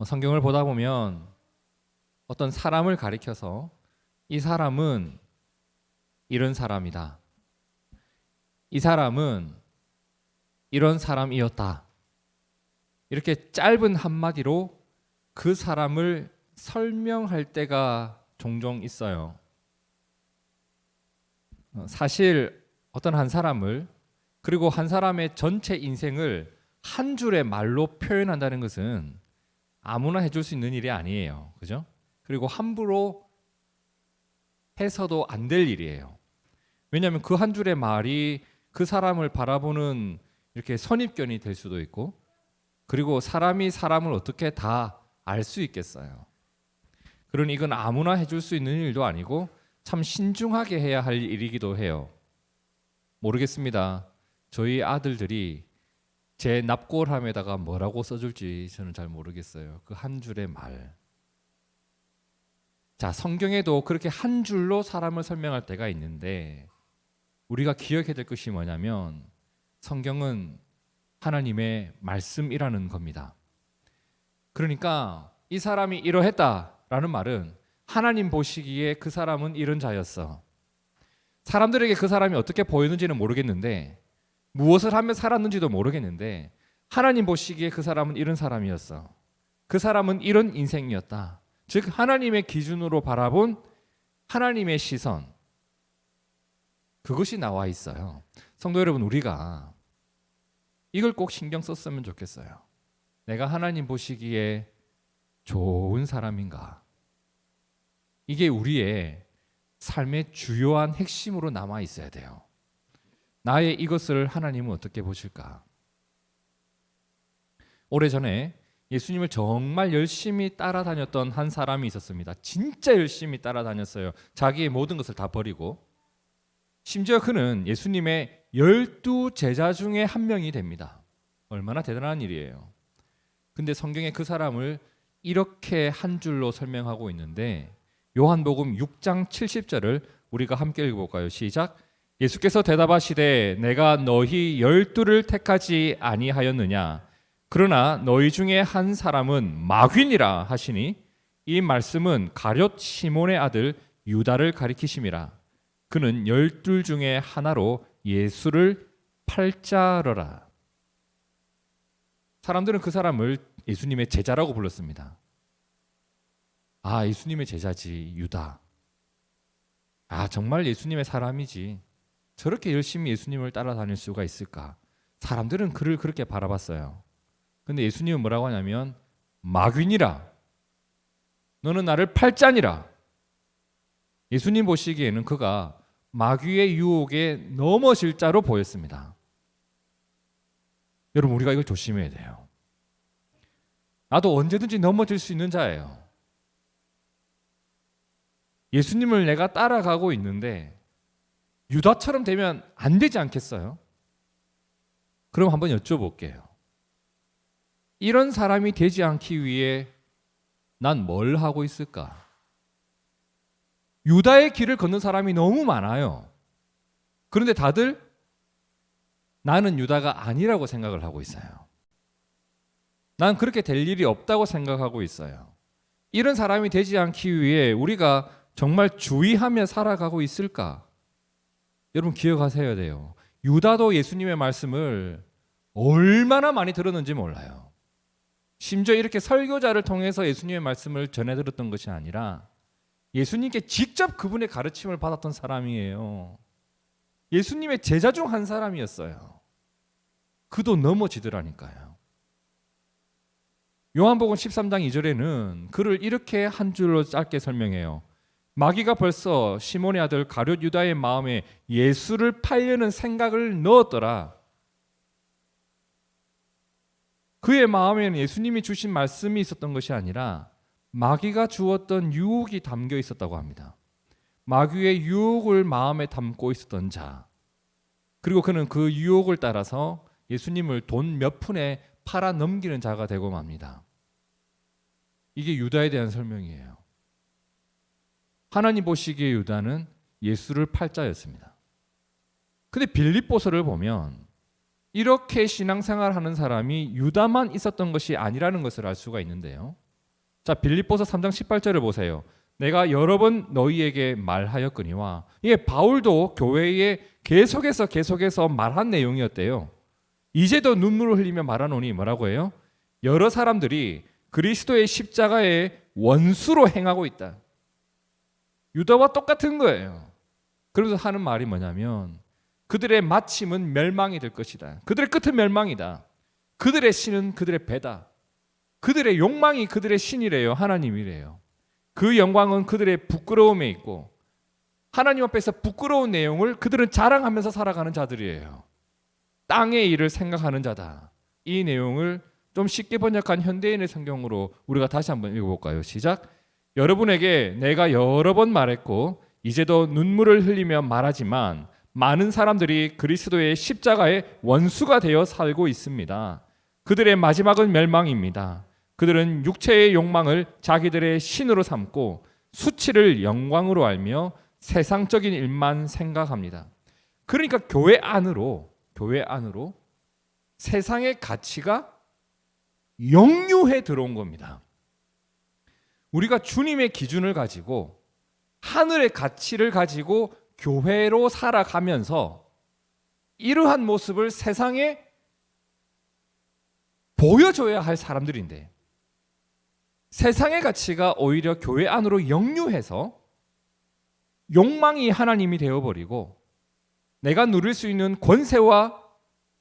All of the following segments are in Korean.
성경을 보다 보면 어떤 사람을 가리켜서 이 사람은 이런 사람이다. 이 사람은 이런 사람이었다. 이렇게 짧은 한마디로 그 사람을 설명할 때가 종종 있어요. 사실 어떤 한 사람을 그리고 한 사람의 전체 인생을 한 줄의 말로 표현한다는 것은 아무나 해줄 수 있는 일이 아니에요. 그죠? 그리고 함부로 해서도 안 될 일이에요. 왜냐하면 그 한 줄의 말이 그 사람을 바라보는 이렇게 선입견이 될 수도 있고, 그리고 사람이 사람을 어떻게 다 알 수 있겠어요. 그러니 이건 아무나 해줄 수 있는 일도 아니고 참 신중하게 해야 할 일이기도 해요. 모르겠습니다. 저희 아들들이 제 납골함에다가 뭐라고 써줄지 저는 잘 모르겠어요. 그 한 줄의 말. 자, 성경에도 그렇게 한 줄로 사람을 설명할 때가 있는데 우리가 기억해야 될 것이 뭐냐면 성경은 하나님의 말씀이라는 겁니다. 그러니까 이 사람이 이러했다라는 말은 하나님 보시기에 그 사람은 이런 자였어. 사람들에게 그 사람이 어떻게 보였는지는 모르겠는데, 무엇을 하며 살았는지도 모르겠는데, 하나님 보시기에 그 사람은 이런 사람이었어. 그 사람은 이런 인생이었다. 즉 하나님의 기준으로 바라본 하나님의 시선, 그것이 나와 있어요. 성도 여러분, 우리가 이걸 꼭 신경 썼으면 좋겠어요. 내가 하나님 보시기에 좋은 사람인가? 이게 우리의 삶의 주요한 핵심으로 남아 있어야 돼요. 나의 이것을 하나님은 어떻게 보실까? 오래전에 예수님을 정말 열심히 따라다녔던 한 사람이 있었습니다. 진짜 열심히 따라다녔어요. 자기의 모든 것을 다 버리고. 심지어 그는 예수님의 12 제자 중에 한 명이 됩니다. 얼마나 대단한 일이에요. 근데 성경에 그 사람을 이렇게 한 줄로 설명하고 있는데, 요한복음 6장 70절을 우리가 함께 읽어볼까요? 시작. 예수께서 대답하시되 내가 너희 12를 택하지 아니하였느냐? 그러나 너희 중에 한 사람은 마귀니라 하시니, 이 말씀은 가룟 시몬의 아들 유다를 가리키심이라. 그는 12 중에 하나로 예수를 팔자러라. 사람들은 그 사람을 예수님의 제자라고 불렀습니다. 아, 예수님의 제자지, 유다. 아, 정말 예수님의 사람이지. 저렇게 열심히 예수님을 따라다닐 수가 있을까? 사람들은 그를 그렇게 바라봤어요. 근데 예수님은 뭐라고 하냐면 마귀니라. 너는 나를 팔자니라. 예수님 보시기에는 그가 마귀의 유혹에 넘어질 자로 보였습니다. 여러분, 우리가 이걸 조심해야 돼요. 나도 언제든지 넘어질 수 있는 자예요. 예수님을 내가 따라가고 있는데 유다처럼 되면 안 되지 않겠어요? 그럼 한번 여쭤볼게요. 이런 사람이 되지 않기 위해 난 뭘 하고 있을까? 유다의 길을 걷는 사람이 너무 많아요. 그런데 다들 나는 유다가 아니라고 생각을 하고 있어요. 난 그렇게 될 일이 없다고 생각하고 있어요. 이런 사람이 되지 않기 위해 우리가 정말 주의하며 살아가고 있을까? 여러분, 기억하셔야 돼요. 유다도 예수님의 말씀을 얼마나 많이 들었는지 몰라요. 심지어 이렇게 설교자를 통해서 예수님의 말씀을 전해 들었던 것이 아니라 예수님께 직접 그분의 가르침을 받았던 사람이에요. 예수님의 제자 중 한 사람이었어요. 그도 넘어지더라니까요. 요한복음 13장 2절에는 그를 이렇게 한 줄로 짧게 설명해요. 마귀가 벌써 시몬의 아들 가룟 유다의 마음에 예수를 팔려는 생각을 넣었더라. 그의 마음에는 예수님이 주신 말씀이 있었던 것이 아니라 마귀가 주었던 유혹이 담겨 있었다고 합니다. 마귀의 유혹을 마음에 담고 있었던 자. 그리고 그는 그 유혹을 따라서 예수님을 돈 몇 푼에 팔아 넘기는 자가 되고 맙니다. 이게 유다에 대한 설명이에요. 하나님 보시기에 유다는 예수를 팔자였습니다. 근데 빌립보서를 보면 이렇게 신앙생활하는 사람이 유다만 있었던 것이 아니라는 것을 알 수가 있는데요. 자, 빌립보서 3장 18절을 보세요. 내가 여러 번 너희에게 말하였거니와, 이게 바울도 교회에 계속해서 말한 내용이었대요. 이제도 눈물을 흘리며 말하노니 뭐라고 해요? 여러 사람들이 그리스도의 십자가의 원수로 행하고 있다. 유다와 똑같은 거예요. 그러면서 하는 말이 뭐냐면 그들의 마침은 멸망이 될 것이다. 그들의 끝은 멸망이다. 그들의 신은 그들의 배다. 그들의 욕망이 그들의 신이래요. 하나님이래요. 그 영광은 그들의 부끄러움에 있고 하나님 앞에서 부끄러운 내용을 그들은 자랑하면서 살아가는 자들이에요. 땅의 일을 생각하는 자다. 이 내용을 좀 쉽게 번역한 현대인의 성경으로 우리가 다시 한번 읽어볼까요? 시작. 여러분에게 내가 여러 번 말했고 이제도 눈물을 흘리며 말하지만 많은 사람들이 그리스도의 십자가의 원수가 되어 살고 있습니다. 그들의 마지막은 멸망입니다. 그들은 육체의 욕망을 자기들의 신으로 삼고 수치를 영광으로 알며 세상적인 일만 생각합니다. 그러니까 교회 안으로 세상의 가치가 역류해 들어온 겁니다. 우리가 주님의 기준을 가지고 하늘의 가치를 가지고 교회로 살아가면서 이러한 모습을 세상에 보여줘야 할 사람들인데 세상의 가치가 오히려 교회 안으로 역류해서 욕망이 하나님이 되어버리고 내가 누릴 수 있는 권세와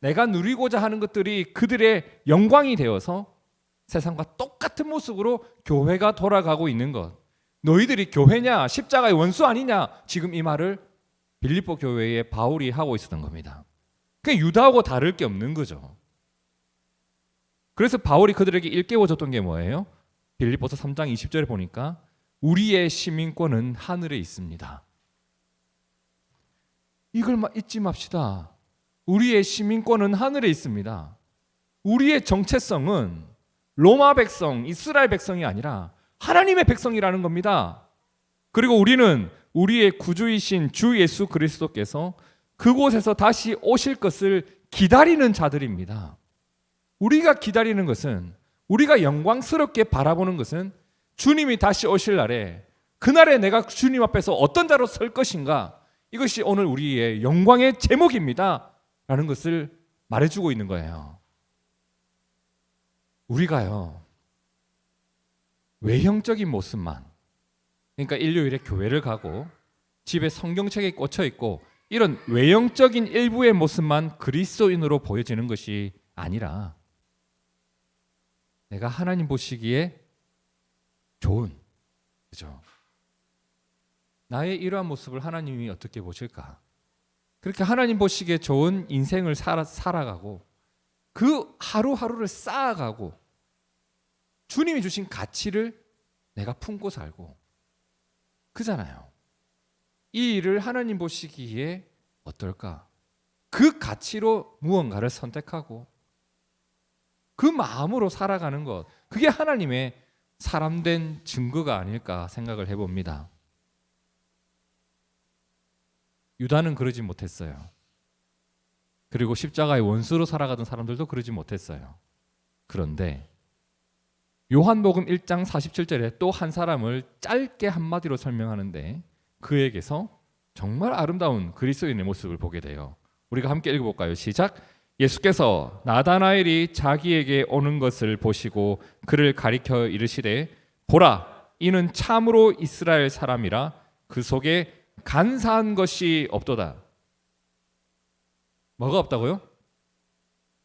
내가 누리고자 하는 것들이 그들의 영광이 되어서 세상과 똑같은 모습으로 교회가 돌아가고 있는 것. 너희들이 교회냐? 십자가의 원수 아니냐? 지금 이 말을 빌립보 교회에 바울이 하고 있었던 겁니다. 그게 유다하고 다를 게 없는 거죠. 그래서 바울이 그들에게 일깨워줬던 게 뭐예요? 빌립보서 3장 20절에 보니까 우리의 시민권은 하늘에 있습니다. 이걸 잊지 맙시다. 우리의 시민권은 하늘에 있습니다. 우리의 정체성은 로마 백성, 이스라엘 백성이 아니라 하나님의 백성이라는 겁니다. 그리고 우리는 우리의 구주이신 주 예수 그리스도께서 그곳에서 다시 오실 것을 기다리는 자들입니다. 우리가 기다리는 것은, 우리가 영광스럽게 바라보는 것은 주님이 다시 오실 날에, 그날에 내가 주님 앞에서 어떤 자로 설 것인가, 이것이 오늘 우리의 영광의 제목입니다 라는 것을 말해주고 있는 거예요. 우리가요, 외형적인 모습만, 그러니까 일요일에 교회를 가고 집에 성경책에 꽂혀 있고 이런 외형적인 일부의 모습만 그리스도인으로 보여지는 것이 아니라 내가 하나님 보시기에 좋은, 그죠? 나의 이러한 모습을 하나님이 어떻게 보실까? 그렇게 하나님 보시기에 좋은 인생을 살아가고 그 하루하루를 쌓아가고 주님이 주신 가치를 내가 품고 살고, 그잖아요. 이 일을 하나님 보시기에 어떨까? 그 가치로 무언가를 선택하고 그 마음으로 살아가는 것, 그게 하나님의 사람된 증거가 아닐까 생각을 해봅니다. 유다는 그러지 못했어요. 그리고 십자가의 원수로 살아가던 사람들도 그러지 못했어요. 그런데 요한복음 1장 47절에 또 한 사람을 짧게 한마디로 설명하는데 그에게서 정말 아름다운 그리스도인의 모습을 보게 돼요. 우리가 함께 읽어볼까요? 시작. 예수께서 나다나엘이 자기에게 오는 것을 보시고 그를 가리켜 이르시되 보라, 이는 참으로 이스라엘 사람이라 그 속에 간사한 것이 없도다. 뭐가 없다고요?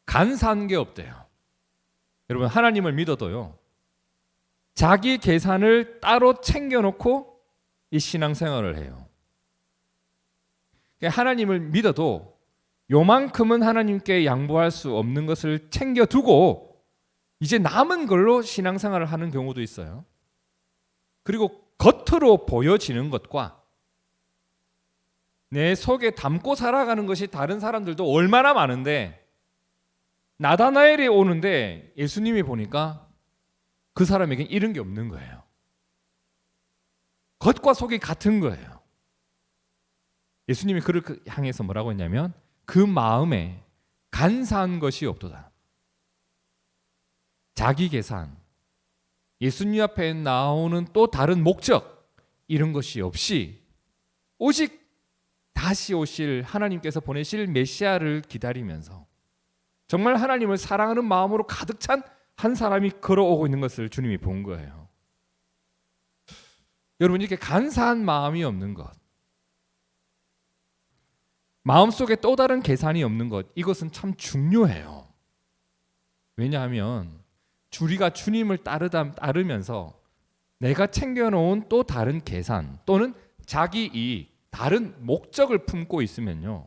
간사한 게 없대요. 여러분, 하나님을 믿어도요, 자기 계산을 따로 챙겨놓고 이 신앙생활을 해요. 하나님을 믿어도 요만큼은 하나님께 양보할 수 없는 것을 챙겨두고 이제 남은 걸로 신앙생활을 하는 경우도 있어요. 그리고 겉으로 보여지는 것과 내 속에 담고 살아가는 것이 다른 사람들도 얼마나 많은데, 나다나엘이 오는데 예수님이 보니까 그 사람에겐 이런 게 없는 거예요. 겉과 속이 같은 거예요. 예수님이 그를 향해서 뭐라고 했냐면 그 마음에 간사한 것이 없도다. 자기 계산, 예수님 앞에 나오는 또 다른 목적 이런 것이 없이 오직 다시 오실 하나님께서 보내실 메시아를 기다리면서 정말 하나님을 사랑하는 마음으로 가득 찬 한 사람이 걸어오고 있는 것을 주님이 본 거예요. 여러분, 이렇게 간사한 마음이 없는 것, 마음속에 또 다른 계산이 없는 것, 이것은 참 중요해요. 왜냐하면 우리가 주님을 따르면서 내가 챙겨놓은 또 다른 계산 또는 자기 이익, 다른 목적을 품고 있으면요,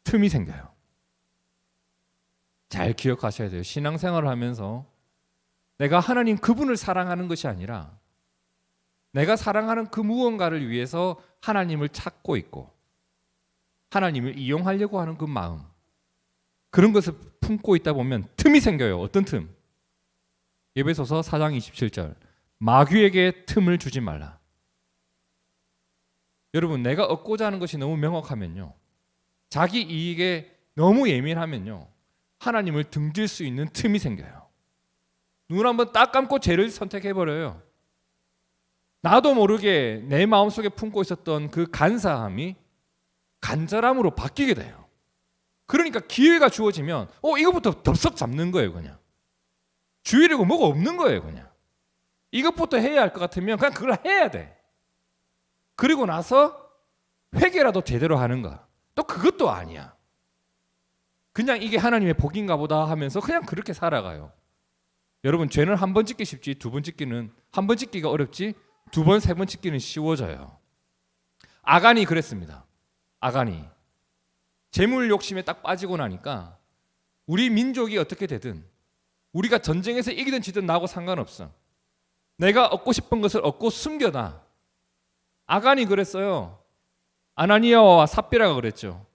틈이 생겨요. 잘 기억하셔야 돼요. 신앙생활을 하면서 내가 하나님 그분을 사랑하는 것이 아니라 내가 사랑하는 그 무언가를 위해서 하나님을 찾고 있고 하나님을 이용하려고 하는 그 마음, 그런 것을 품고 있다 보면 틈이 생겨요. 어떤 틈? 에베소서 4장 27절, 마귀에게 틈을 주지 말라. 여러분, 내가 얻고자 하는 것이 너무 명확하면요, 자기 이익에 너무 예민하면요, 하나님을 등질 수 있는 틈이 생겨요. 눈 한번 딱 감고 죄를 선택해버려요. 나도 모르게 내 마음속에 품고 있었던 그 간사함이 간절함으로 바뀌게 돼요. 그러니까 기회가 주어지면 이것부터 덥석 잡는 거예요. 그냥 주의력은 뭐가 없는 거예요. 그냥 이것부터 해야 할 것 같으면 그냥 그걸 해야 돼. 그리고 나서 회개라도 제대로 하는가, 또 그것도 아니야. 그냥 이게 하나님의 복인가 보다 하면서 그냥 그렇게 살아가요. 여러분, 죄는 한 번 짓기 쉽지 두 번 짓기는, 한 번 짓기가 어렵지 두 번, 세 번 짓기는 쉬워져요. 아간이 그랬습니다. 아간이 재물 욕심에 딱 빠지고 나니까 우리 민족이 어떻게 되든 우리가 전쟁에서 이기든 지든 나하고 상관없어. 내가 얻고 싶은 것을 얻고 숨겨놔. 아간이 그랬어요. 아나니아와 삽비라가 그랬죠.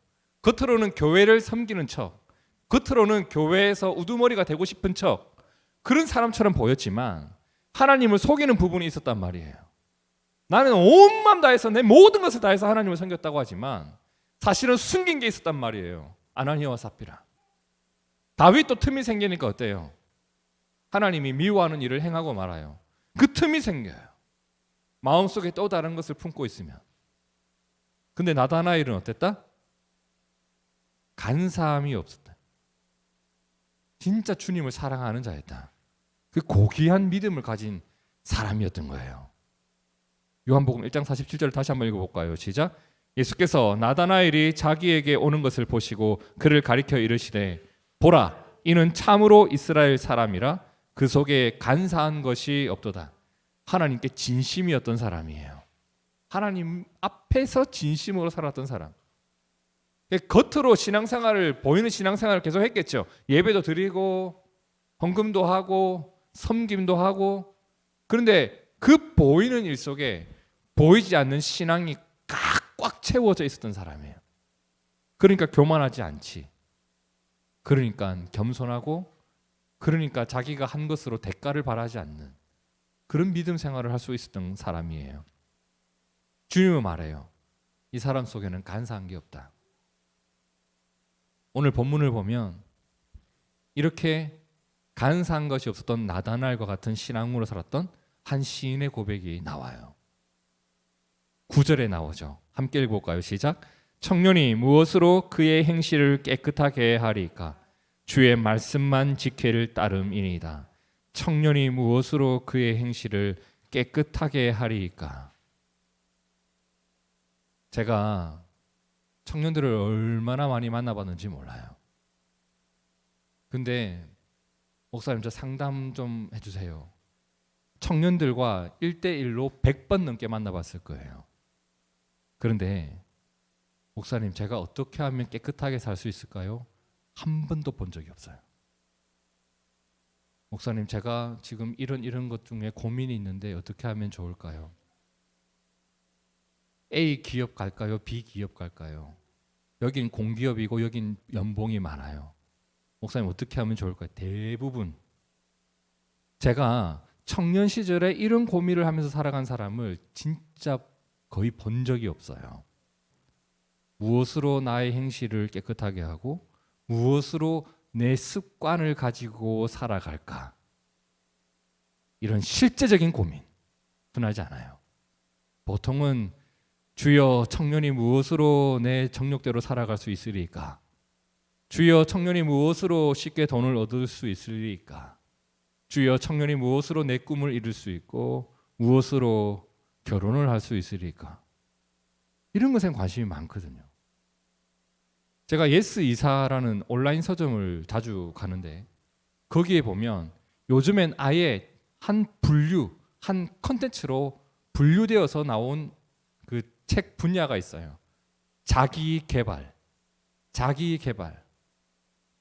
겉으로는 교회를 섬기는 척, 겉으로는 교회에서 우두머리가 되고 싶은 척, 그런 사람처럼 보였지만 하나님을 속이는 부분이 있었단 말이에요. 나는 온 마음 다해서 내 모든 것을 다해서 하나님을 섬겼다고 하지만 사실은 숨긴 게 있었단 말이에요. 아나니아와 삽비라. 다윗도 틈이 생기니까 어때요? 하나님이 미워하는 일을 행하고 말아요. 그 틈이 생겨요. 마음속에 또 다른 것을 품고 있으면. 근데 나다나엘은 어땠다? 간사함이 없었다. 진짜 주님을 사랑하는 자였다. 그 고귀한 믿음을 가진 사람이었던 거예요. 요한복음 1장 47절을 다시 한번 읽어볼까요? 시작. 예수께서 나다나엘이 자기에게 오는 것을 보시고 그를 가리켜 이르시되, 보라, 이는 참으로 이스라엘 사람이라 그 속에 간사한 것이 없도다. 하나님께 진심이었던 사람이에요. 하나님 앞에서 진심으로 살았던 사람. 겉으로 신앙생활을, 보이는 신앙생활을 계속 했겠죠. 예배도 드리고 헌금도 하고 섬김도 하고. 그런데 그 보이는 일 속에 보이지 않는 신앙이 꽉 채워져 있었던 사람이에요. 그러니까 교만하지 않지. 그러니까 겸손하고, 그러니까 자기가 한 것으로 대가를 바라지 않는 그런 믿음 생활을 할 수 있었던 사람이에요. 주님은 말해요. 이 사람 속에는 간사한 게 없다. 오늘 본문을 보면 이렇게 간사한 것이 없었던 나다나엘과 같은 신앙으로 살았던 한 시인의 고백이 나와요. 9절에 나오죠. 함께 읽어볼까요? 시작. 청년이 무엇으로 그의 행실을 깨끗하게 하리까? 주의 말씀만 지키를 따름이니이다. 청년이 무엇으로 그의 행실을 깨끗하게 하리까? 제가 청년들을 얼마나 많이 만나봤는지 몰라요. 근데 목사님, 저 상담 좀 해주세요. 청년들과 1대1로 100번 넘게 만나봤을 거예요. 그런데 목사님, 제가 어떻게 하면 깨끗하게 살 수 있을까요? 한 번도 본 적이 없어요. 목사님, 제가 지금 이런 것 중에 고민이 있는데 어떻게 하면 좋을까요? A 기업 갈까요? B 기업 갈까요? 여긴 공기업이고 여긴 연봉이 많아요. 목사님, 어떻게 하면 좋을까요? 대부분 제가 청년 시절에 이런 고민을 하면서 살아간 사람을 진짜 거의 본 적이 없어요. 무엇으로 나의 행실을 깨끗하게 하고 무엇으로 내 습관을 가지고 살아갈까? 이런 실제적인 고민 분하지 않아요. 보통은 주여 청년이 무엇으로 내 정욕대로 살아갈 수 있으리까? 주여 청년이 무엇으로 쉽게 돈을 얻을 수 있으리까? 주여 청년이 무엇으로 내 꿈을 이룰 수 있고 무엇으로 결혼을 할 수 있으리까? 이런 것에 관심이 많거든요. 제가 예스 이사라는 온라인 서점을 자주 가는데 거기에 보면 요즘엔 아예 한 컨텐츠로 분류되어서 나온 그 책 분야가 있어요. 자기 개발.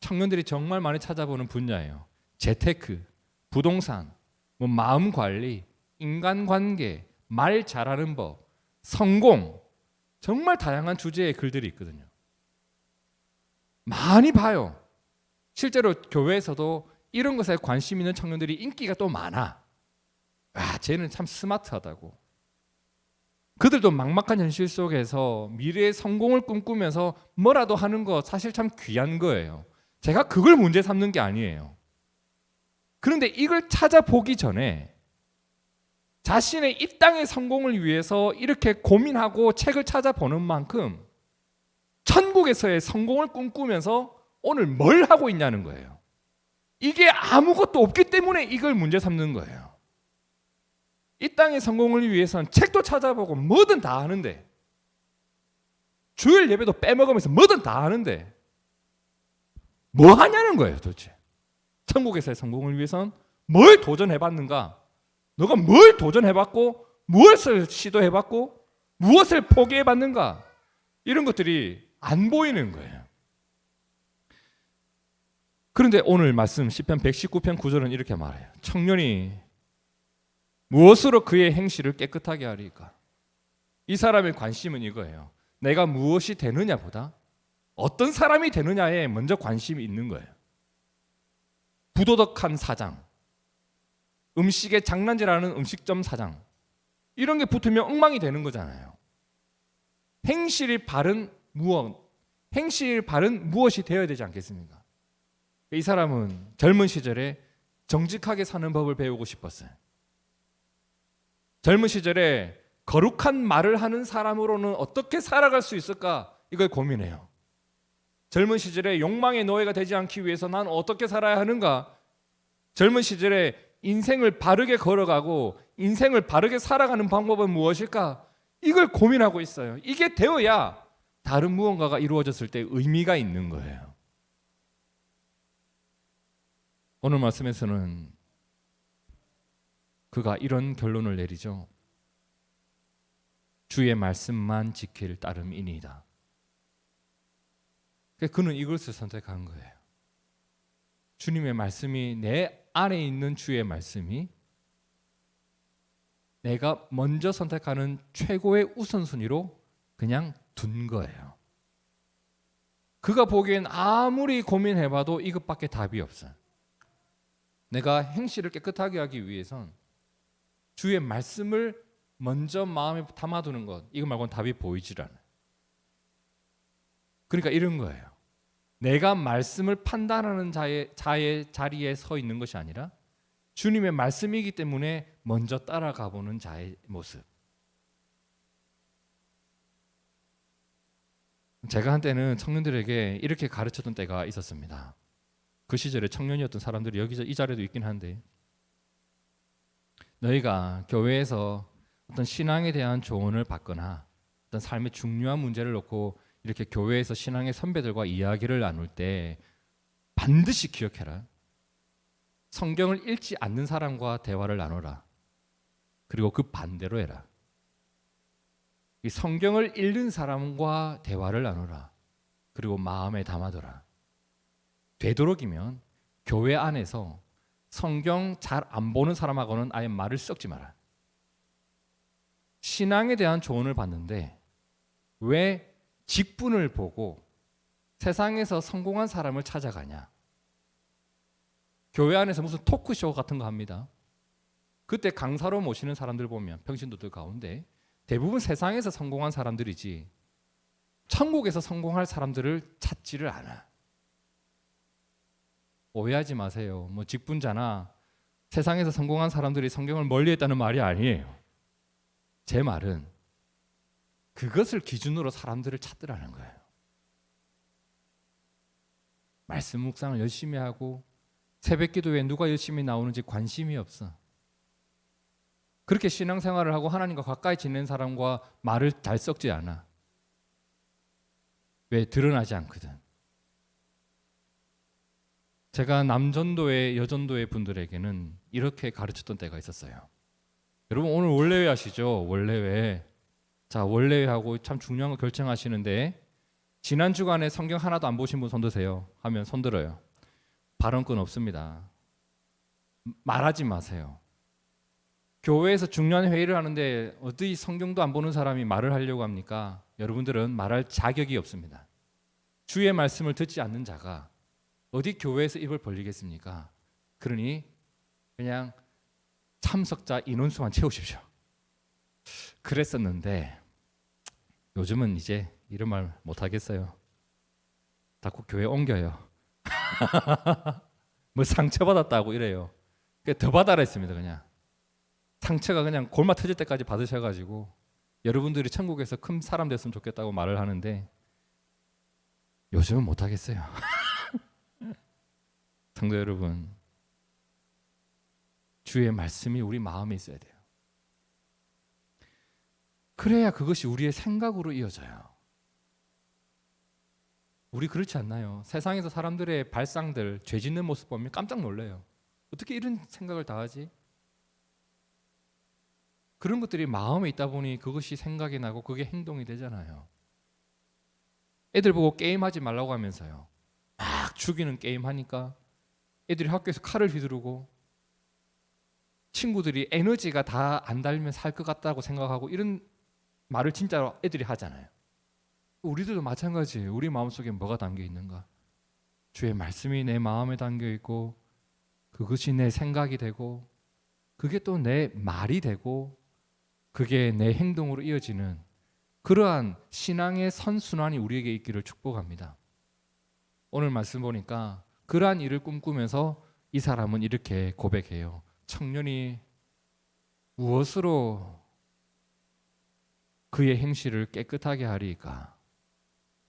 청년들이 정말 많이 찾아보는 분야예요. 재테크, 부동산, 마음 관리, 인간관계, 말 잘하는 법, 성공, 정말 다양한 주제의 글들이 있거든요. 많이 봐요. 실제로 교회에서도 이런 것에 관심 있는 청년들이 인기가 또 많아. 쟤는 참 스마트하다고. 그들도 막막한 현실 속에서 미래의 성공을 꿈꾸면서 뭐라도 하는 거 사실 참 귀한 거예요. 제가 그걸 문제 삼는 게 아니에요. 그런데 이걸 찾아보기 전에 자신의 이 땅의 성공을 위해서 이렇게 고민하고 책을 찾아보는 만큼 천국에서의 성공을 꿈꾸면서 오늘 뭘 하고 있냐는 거예요. 이게 아무것도 없기 때문에 이걸 문제 삼는 거예요. 이 땅의 성공을 위해서는 책도 찾아보고 뭐든 다 하는데, 주일 예배도 빼먹으면서 뭐든 다 하는데 뭐 하냐는 거예요 도대체. 천국에서의 성공을 위해서는 뭘 도전해봤는가? 너가 뭘 도전해봤고 무엇을 시도해봤고 무엇을 포기해봤는가? 이런 것들이 안 보이는 거예요. 그런데 오늘 말씀 시편 119편 9절은 이렇게 말해요. 청년이 무엇으로 그의 행실을 깨끗하게 하리까? 이 사람의 관심은 이거예요. 내가 무엇이 되느냐보다 어떤 사람이 되느냐에 먼저 관심이 있는 거예요. 부도덕한 사장, 음식에 장난질하는 음식점 사장, 이런 게 붙으면 엉망이 되는 거잖아요. 행실이 바른 무엇이 되어야 되지 않겠습니까? 이 사람은 젊은 시절에 정직하게 사는 법을 배우고 싶었어요. 젊은 시절에 거룩한 말을 하는 사람으로는 어떻게 살아갈 수 있을까? 이걸 고민해요. 젊은 시절에 욕망의 노예가 되지 않기 위해서 난 어떻게 살아야 하는가? 젊은 시절에 인생을 바르게 걸어가고 인생을 바르게 살아가는 방법은 무엇일까? 이걸 고민하고 있어요. 이게 되어야 다른 무언가가 이루어졌을 때 의미가 있는 거예요. 오늘 말씀에서는 그가 이런 결론을 내리죠. 주의 말씀만 지킬 따름이니이다. 그는 이것을 선택한 거예요. 주님의 말씀이 내 안에 있는 주의 말씀이 내가 먼저 선택하는 최고의 우선순위로 그냥 둔 거예요. 그가 보기엔 아무리 고민해봐도 이것밖에 답이 없어요. 내가 행실을 깨끗하게 하기 위해선 주의 말씀을 먼저 마음에 담아두는 것, 이거 말고는 답이 보이질 않아요. 그러니까 이런 거예요. 내가 말씀을 판단하는 자의 자리에 서 있는 것이 아니라 주님의 말씀이기 때문에 먼저 따라가 보는 자의 모습. 제가 한때는 청년들에게 이렇게 가르쳤던 때가 있었습니다. 그 시절에 청년이었던 사람들이 여기서 이 자리에도 있긴 한데, 너희가 교회에서 어떤 신앙에 대한 조언을 받거나 어떤 삶의 중요한 문제를 놓고 이렇게 교회에서 신앙의 선배들과 이야기를 나눌 때 반드시 기억해라. 성경을 읽지 않는 사람과 대화를 나눠라. 그리고 그 반대로 해라. 이 성경을 읽는 사람과 대화를 나눠라. 그리고 마음에 담아둬라. 되도록이면 교회 안에서 성경 잘 안 보는 사람하고는 아예 말을 섞지 마라. 신앙에 대한 조언을 받는데 왜 직분을 보고 세상에서 성공한 사람을 찾아가냐? 교회 안에서 무슨 토크쇼 같은 거 합니다. 그때 강사로 모시는 사람들 보면 평신도들 가운데 대부분 세상에서 성공한 사람들이지 천국에서 성공할 사람들을 찾지를 않아. 오해하지 마세요. 뭐 직분자나 세상에서 성공한 사람들이 성경을 멀리했다는 말이 아니에요. 제 말은 그것을 기준으로 사람들을 찾더라는 거예요. 말씀 묵상을 열심히 하고 새벽기도에 누가 열심히 나오는지 관심이 없어. 그렇게 신앙생활을 하고 하나님과 가까이 지내는 사람과 말을 잘 섞지 않아. 왜? 드러나지 않거든. 제가 남전도회, 여전도회 분들에게는 이렇게 가르쳤던 때가 있었어요. 여러분 오늘 원래회 하시죠? 원래회. 자, 원래회하고 참 중요한 거 결정하시는데 지난 주간에 성경 하나도 안 보신 분 손 드세요. 하면 손 들어요. 발언권 없습니다. 말하지 마세요. 교회에서 중요한 회의를 하는데 어디 성경도 안 보는 사람이 말을 하려고 합니까? 여러분들은 말할 자격이 없습니다. 주의 말씀을 듣지 않는 자가 어디 교회에서 입을 벌리겠습니까? 그러니 그냥 참석자 인원수만 채우십시오. 그랬었는데 요즘은 이제 이런 말 못하겠어요. 자꾸 교회 옮겨요. 뭐 상처받았다고 이래요. 더 받아라 했습니다. 그냥 상처가 그냥 골마 터질 때까지 받으셔가지고 여러분들이 천국에서 큰 사람 됐으면 좋겠다고 말을 하는데 요즘은 못하겠어요. 성도 여러분, 주의 말씀이 우리 마음에 있어야 돼요. 그래야 그것이 우리의 생각으로 이어져요. 우리 그렇지 않나요? 세상에서 사람들의 발상들, 죄 짓는 모습 보면 깜짝 놀라요. 어떻게 이런 생각을 다 하지? 그런 것들이 마음에 있다 보니 그것이 생각이 나고 그게 행동이 되잖아요. 애들 보고 게임하지 말라고 하면서요. 막 죽이는 게임 하니까 애들이 학교에서 칼을 휘두르고 친구들이 에너지가 다 안 달면 살 것 같다고 생각하고 이런 말을 진짜로 애들이 하잖아요. 우리들도 마찬가지예요. 우리 마음속에 뭐가 담겨 있는가? 주의 말씀이 내 마음에 담겨 있고 그것이 내 생각이 되고 그게 또 내 말이 되고 그게 내 행동으로 이어지는 그러한 신앙의 선순환이 우리에게 있기를 축복합니다. 오늘 말씀 보니까 그러한 일을 꿈꾸면서 이 사람은 이렇게 고백해요. 청년이 무엇으로 그의 행실을 깨끗하게 하리까?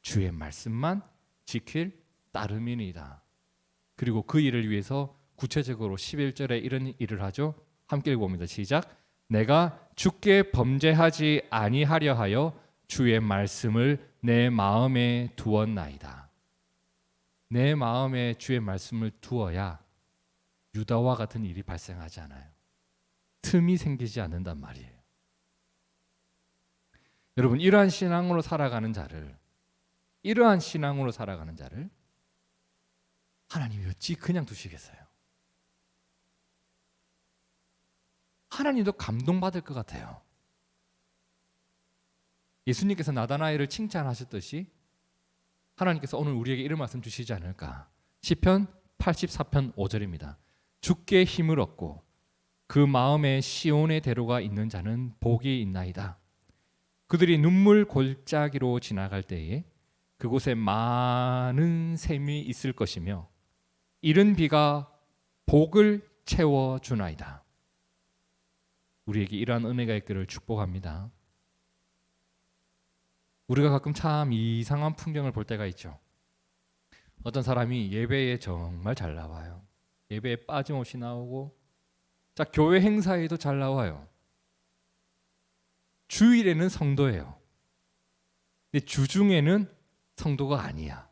주의 말씀만 지킬 따름이니이다. 그리고 그 일을 위해서 구체적으로 11절에 이런 일을 하죠. 함께 읽어봅니다. 시작. 내가 주께 범죄하지 아니하려 하여 주의 말씀을 내 마음에 두었나이다. 내 마음에 주의 말씀을 두어야 유다와 같은 일이 발생하지 않아요. 틈이 생기지 않는단 말이에요. 여러분 이러한 신앙으로 살아가는 자를 하나님이 어찌 그냥 두시겠어요? 하나님도 감동받을 것 같아요. 예수님께서 나다나엘을 칭찬하셨듯이 하나님께서 오늘 우리에게 이런 말씀 주시지 않을까? 시편 84편 5절입니다. 주께 힘을 얻고 그 마음에 시온의 대로가 있는 자는 복이 있나이다. 그들이 눈물 골짜기로 지나갈 때에 그곳에 많은 샘이 있을 것이며 이른 비가 복을 채워주나이다. 우리에게 이러한 은혜가 있기를 축복합니다. 우리가 가끔 참 이상한 풍경을 볼 때가 있죠. 어떤 사람이 예배에 정말 잘 나와요. 예배에 빠짐없이 나오고 자 교회 행사에도 잘 나와요. 주일에는 성도예요. 근데 주중에는 성도가 아니야.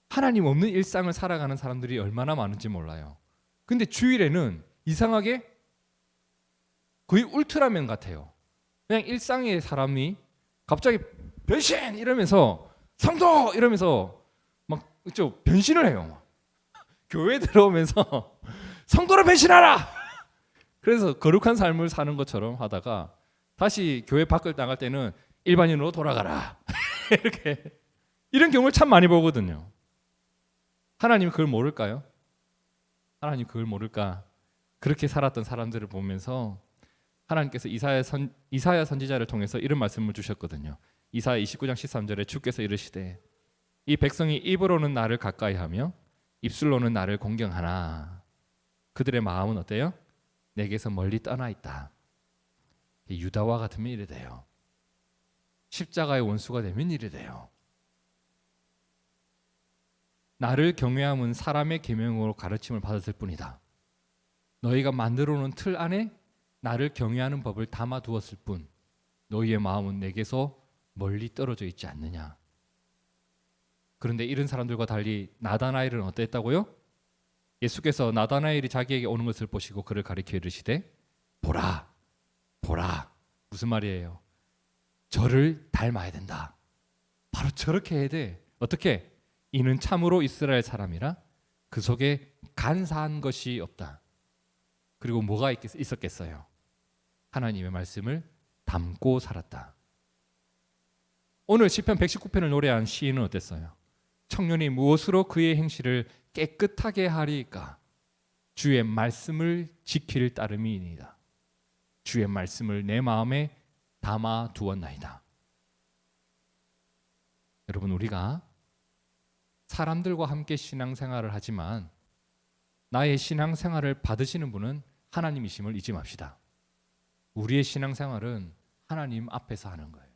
하나님 없는 일상을 살아가는 사람들이 얼마나 많은지 몰라요. 근데 주일에는 이상하게 거의 울트라맨 같아요. 그냥 일상의 사람이 갑자기 변신 이러면서 성도 이러면서 막 변신을 해요. 교회 들어오면서 성도로 변신하라. 그래서 거룩한 삶을 사는 것처럼 하다가 다시 교회 밖을 나갈 때는 일반인으로 돌아가라. 이렇게 이런 경우를 참 많이 보거든요. 하나님 그걸 모를까요? 하나님 그걸 모를까? 그렇게 살았던 사람들을 보면서 하나님께서 이사야 선지자를 통해서 이런 말씀을 주셨거든요. 이사야 29장 13절에 주께서 이르시되 이 백성이 입으로는 나를 가까이하며 입술로는 나를 공경하나 그들의 마음은 어때요? 내게서 멀리 떠나 있다. 유다와 같으면 이래 돼요. 십자가의 원수가 되면 이래 돼요. 나를 경외함은 사람의 계명으로 가르침을 받았을 뿐이다. 너희가 만들어 놓은 틀 안에 나를 경외하는 법을 담아 두었을 뿐 너희의 마음은 내게서 멀리 떨어져 있지 않느냐. 그런데 이런 사람들과 달리 나다나엘은 어땠다고요? 예수께서 나다나엘이 자기에게 오는 것을 보시고 그를 가리켜 이르시되 보라 보라. 무슨 말이에요? 저를 닮아야 된다. 바로 저렇게 해야 돼. 어떻게? 이는 참으로 이스라엘 사람이라 그 속에 간사한 것이 없다. 그리고 뭐가 있었겠어요? 하나님의 말씀을 담고 살았다. 오늘 시편 119편을 노래한 시인은 어땠어요? 청년이 무엇으로 그의 행실을 깨끗하게 하리까? 주의 말씀을 지킬 따름이니이다. 주의 말씀을 내 마음에 담아 두었나이다. 여러분, 우리가 사람들과 함께 신앙생활을 하지만 나의 신앙생활을 받으시는 분은 하나님이심을 잊지 맙시다. 우리의 신앙생활은 하나님 앞에서 하는 거예요.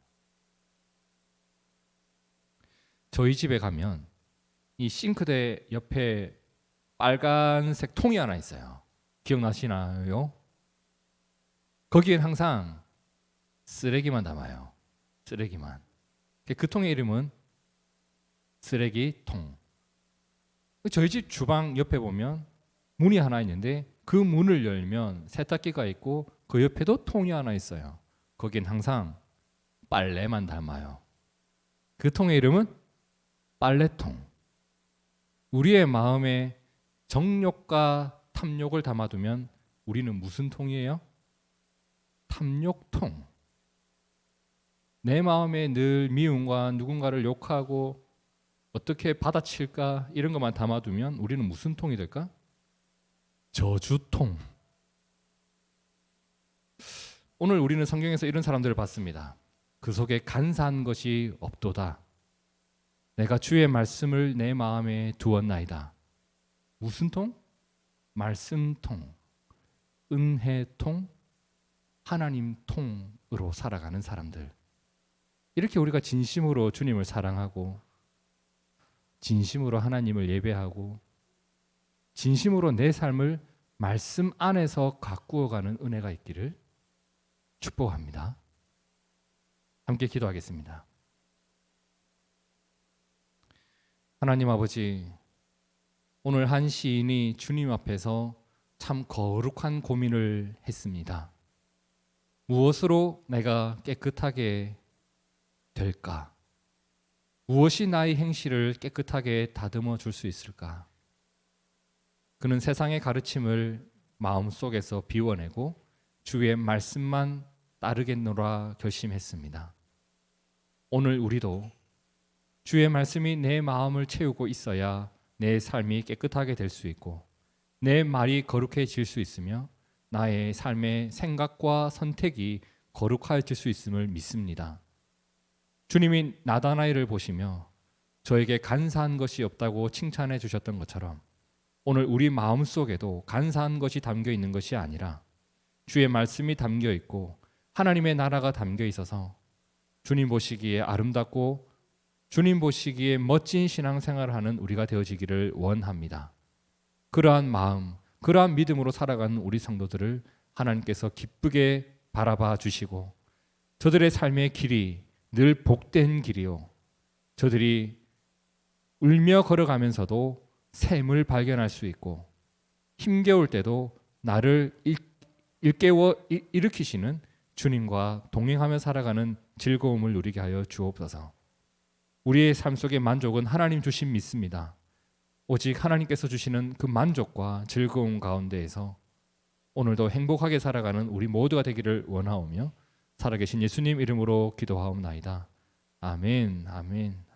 저희 집에 가면 이 싱크대 옆에 빨간색 통이 하나 있어요. 기억나시나요? 거기엔 항상 쓰레기만 담아요. 쓰레기만. 그 통의 이름은 쓰레기통. 저희 집 주방 옆에 보면 문이 하나 있는데 그 문을 열면 세탁기가 있고 그 옆에도 통이 하나 있어요. 거긴 항상 빨래만 담아요. 그 통의 이름은 빨래통. 우리의 마음에 정욕과 탐욕을 담아두면 우리는 무슨 통이에요? 탐욕통. 내 마음에 늘 미움과 누군가를 욕하고 어떻게 받아칠까 이런 것만 담아두면 우리는 무슨 통이 될까? 저주통. 오늘 우리는 성경에서 이런 사람들을 봤습니다. 그 속에 간사한 것이 없도다. 내가 주의 말씀을 내 마음에 두었나이다. 무슨 통? 말씀통, 은혜통, 하나님 통으로 살아가는 사람들. 이렇게 우리가 진심으로 주님을 사랑하고 진심으로 하나님을 예배하고 진심으로 내 삶을 말씀 안에서 가꾸어가는 은혜가 있기를 축복합니다. 함께 기도하겠습니다. 하나님 아버지, 오늘 한 시인이 주님 앞에서 참 거룩한 고민을 했습니다. 무엇으로 내가 깨끗하게 될까? 무엇이 나의 행실을 깨끗하게 다듬어 줄 수 있을까? 그는 세상의 가르침을 마음속에서 비워내고 주의 말씀만 따르겠노라 결심했습니다. 오늘 우리도 주의 말씀이 내 마음을 채우고 있어야 내 삶이 깨끗하게 될 수 있고 내 말이 거룩해질 수 있으며 나의 삶의 생각과 선택이 거룩해질 수 있음을 믿습니다. 주님이 나다나엘을 보시며 저에게 간사한 것이 없다고 칭찬해 주셨던 것처럼 오늘 우리 마음속에도 간사한 것이 담겨 있는 것이 아니라 주의 말씀이 담겨 있고 하나님의 나라가 담겨 있어서 주님 보시기에 아름답고 주님 보시기에 멋진 신앙생활을 하는 우리가 되어지기를 원합니다. 그러한 마음, 그러한 믿음으로 살아가는 우리 성도들을 하나님께서 기쁘게 바라봐 주시고 저들의 삶의 길이 늘 복된 길이요, 저들이 울며 걸어가면서도 샘을 발견할 수 있고 힘겨울 때도 나를 일깨워 일으키시는 주님과 동행하며 살아가는 즐거움을 누리게 하여 주옵소서. 우리의 삶 속의 만족은 하나님 주심 믿습니다. 오직 하나님께서 주시는 그 만족과 즐거움 가운데에서 오늘도 행복하게 살아가는 우리 모두가 되기를 원하오며 살아계신 예수님 이름으로 기도하옵나이다. 아멘, 아멘.